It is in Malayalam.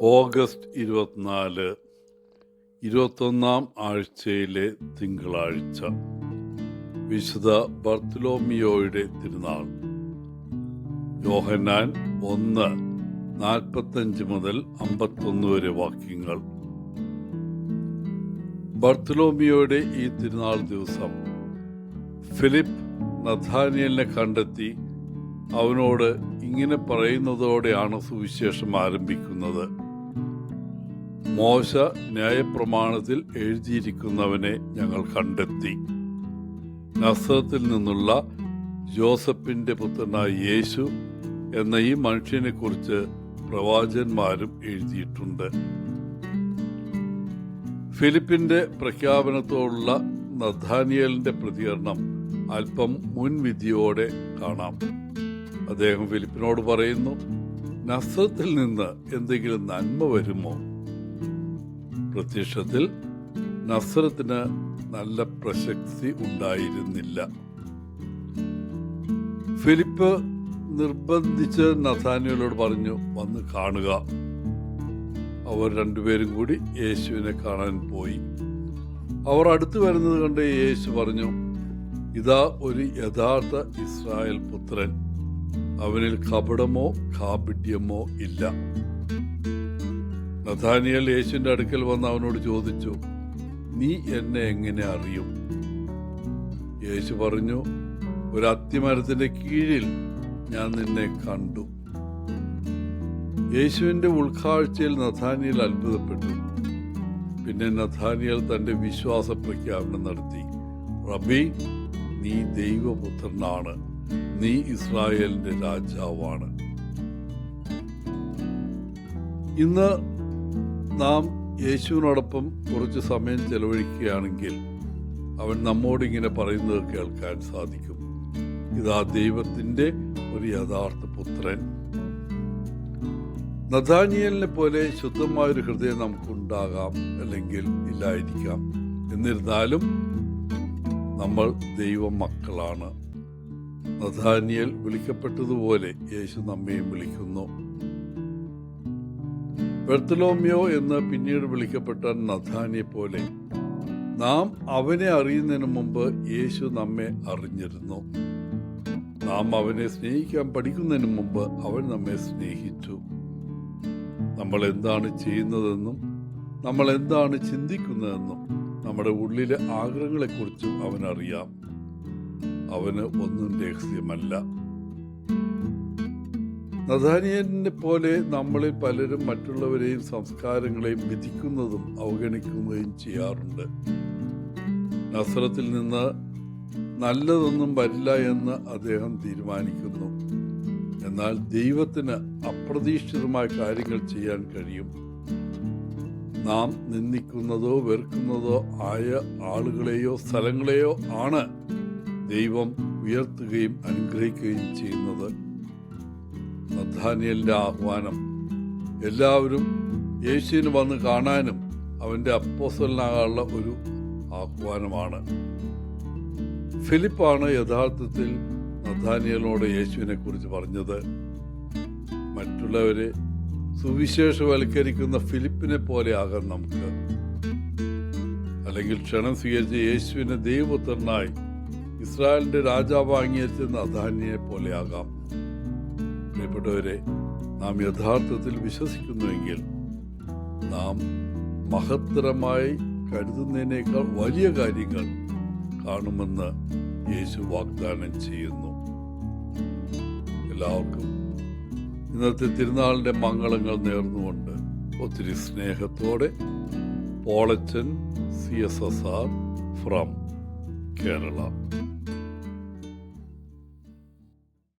ഓഗസ്റ്റ് 24, 21-ാം ആഴ്ചയിലെ തിങ്കളാഴ്ച. വിശുദ്ധ ബർത്തലോമിയോയുടെ തിരുനാൾ. യോഹന്നാൻ 1:45 മുതൽ 51 വരെ വാക്യങ്ങൾ. ബർത്തലോമിയോയുടെ ഈ തിരുനാൾ ദിവസം ഫിലിപ്പ് നഥാനിയേലിനെ കണ്ടെത്തി അവനോട് ഇങ്ങനെ പറയുന്നതോടെയാണ് സുവിശേഷം ആരംഭിക്കുന്നത്. മോശ ന്യായപ്രമാണത്തിൽ എഴുതിയിരിക്കുന്നവനെ ഞങ്ങൾ കണ്ടെത്തി. നസറത്തിൽ നിന്നുള്ള ജോസഫിന്റെ പുത്രനായ യേശു എന്ന ഈ മനുഷ്യനെ കുറിച്ച് പ്രവാചകന്മാരും എഴുതിയിട്ടുണ്ട്. ഫിലിപ്പിന്റെ പ്രഖ്യാപനത്തോടുള്ള നഥാനിയേലിന്റെ പ്രതികരണം അല്പം മുൻവിധിയോടെ കാണാം. അദ്ദേഹം ഫിലിപ്പിനോട് പറയുന്നു, നസറത്തിൽ നിന്ന് എന്തെങ്കിലും നന്മ വരുമോ? പ്രത്യക്ഷത്തിൽ നസറത്തിന് നല്ല പ്രസക്തി ഉണ്ടായിരുന്നില്ല. ഫിലിപ്പ് നിർബന്ധിച്ച് നഥാനിയേലോട് പറഞ്ഞു, വന്ന് കാണുക. അവർ രണ്ടുപേരും കൂടി യേശുവിനെ കാണാൻ പോയി. അവർ അടുത്തു വരുന്നത് കണ്ട് യേശു പറഞ്ഞു, ഇതാ ഒരു യഥാർത്ഥ ഇസ്രായേൽ പുത്രൻ, അവനിൽ കപടമോ കാപട്യമോ ഇല്ല. നഥാനിയേൽ യേശുവിന്റെ അടുക്കൽ വന്ന് അവനോട് ചോദിച്ചു, നീ എന്നെ എങ്ങനെ അറിയും? യേശു പറഞ്ഞു, ഒരു അത്തിമരത്തിന്റെ കീഴിൽ ഞാൻ നിന്നെ കണ്ടു. യേശുവിന്റെ ഉൾക്കാഴ്ചയിൽ നഥാനിയേൽ അത്ഭുതപ്പെട്ടു. പിന്നെ നഥാനിയേൽ തന്റെ വിശ്വാസ പ്രഖ്യാപനം നടത്തി, റബ്ബി, നീ ദൈവപുത്രനാണ്, നീ ഇസ്രായേലിന്റെ രാജാവാണ്. ഇന്ന് നാം യേശുവിനോടൊപ്പം കുറച്ച് സമയം ചെലവഴിക്കുകയാണെങ്കിൽ അവൻ നമ്മോടിങ്ങനെ പറയുന്നത് കേൾക്കാൻ സാധിക്കും. ഇതാ ദൈവത്തിന്റെ ഒരു യഥാർത്ഥ പുത്രൻ. നഥാനിയേലിനെ പോലെ ശുദ്ധമായൊരു ഹൃദയം നമുക്കുണ്ടാകാം, അല്ലെങ്കിൽ ഇല്ലായിരിക്കാം. എന്നിരുന്നാലും നമ്മൾ ദൈവ മക്കളാണ്. നഥാനിയേൽ വിളിക്കപ്പെട്ടതുപോലെ യേശു നമ്മയും വിളിക്കുന്നു. ബർത്തലോമിയോ എന്ന് പിന്നീട് വിളിക്കപ്പെട്ട നഥാനിയെ പോലെ നാം അവനെ അറിയുന്നതിന് മുമ്പ് യേശു നമ്മെ അറിഞ്ഞിരുന്നു. നാം അവനെ സ്നേഹിക്കാൻ പഠിക്കുന്നതിന് മുമ്പ് അവൻ നമ്മെ സ്നേഹിച്ചു. നമ്മൾ എന്താണ് ചെയ്യുന്നതെന്നും നമ്മൾ എന്താണ് ചിന്തിക്കുന്നതെന്നും നമ്മുടെ ഉള്ളിലെ ആഗ്രഹങ്ങളെക്കുറിച്ചും അവനറിയാം. അവന് ഒന്നും രഹസ്യമല്ല. നഥാനിയേലിനെ പോലെ നമ്മളിൽ പലരും മറ്റുള്ളവരെയും സംസ്കാരങ്ങളെയും വിധിക്കുന്നതും അവഗണിക്കുകയും ചെയ്യാറുണ്ട്. നസറത്തിൽ നിന്ന് നല്ലതൊന്നും വരില്ല എന്ന് അദ്ദേഹം തീരുമാനിക്കുന്നു. എന്നാൽ ദൈവത്തിന് അപ്രതീക്ഷിതമായ കാര്യങ്ങൾ ചെയ്യാൻ കഴിയും. നാം നിന്ദിക്കുന്നതോ വെറുക്കുന്നതോ ആയ ആളുകളെയോ സ്ഥലങ്ങളെയോ ആണ് ദൈവം ഉയർത്തുകയും അനുഗ്രഹിക്കുകയും ചെയ്യുന്നത്. നഥാനിയേലിന്റെ ആഹ്വാനം എല്ലാവരും യേശുവിന് വന്ന് കാണാനും അവന്റെ അപ്പോസ്തലനാകാനുള്ള ഒരു ആഹ്വാനമാണ്. ഫിലിപ്പാണ് യഥാർത്ഥത്തിൽ നഥാനിയേലിനോട് യേശുവിനെ കുറിച്ച് പറഞ്ഞത്. മറ്റുള്ളവരെ സുവിശേഷവൽക്കരിക്കുന്ന ഫിലിപ്പിനെ പോലെ ആകാൻ നമുക്ക്, അല്ലെങ്കിൽ ക്ഷണം സ്വീകരിച്ച യേശുവിനെ ദൈവപുത്രനായി ഇസ്രായേലിന്റെ രാജാവ് അംഗീകരിച്ച നഥാനിയെ പോലെ ആകാം. പ്രിയപ്പെട്ടവരെ, നാം യഥാർത്ഥത്തിൽ വിശ്വസിക്കുന്നുവെങ്കിൽ നാം മഹത്തരമായി കരുതുന്നതിനേക്കാൾ വലിയ കാര്യങ്ങൾ കാണുമെന്ന് യേശു വാഗ്ദാനം ചെയ്യുന്നു. എല്ലാവർക്കും ഇന്നത്തെ തിരുനാളിന്റെ മംഗളങ്ങൾ നേർന്നുകൊണ്ട് ഒത്തിരി സ്നേഹത്തോടെ പോളച്ചൻ CSSR ഫ്രം കേരള.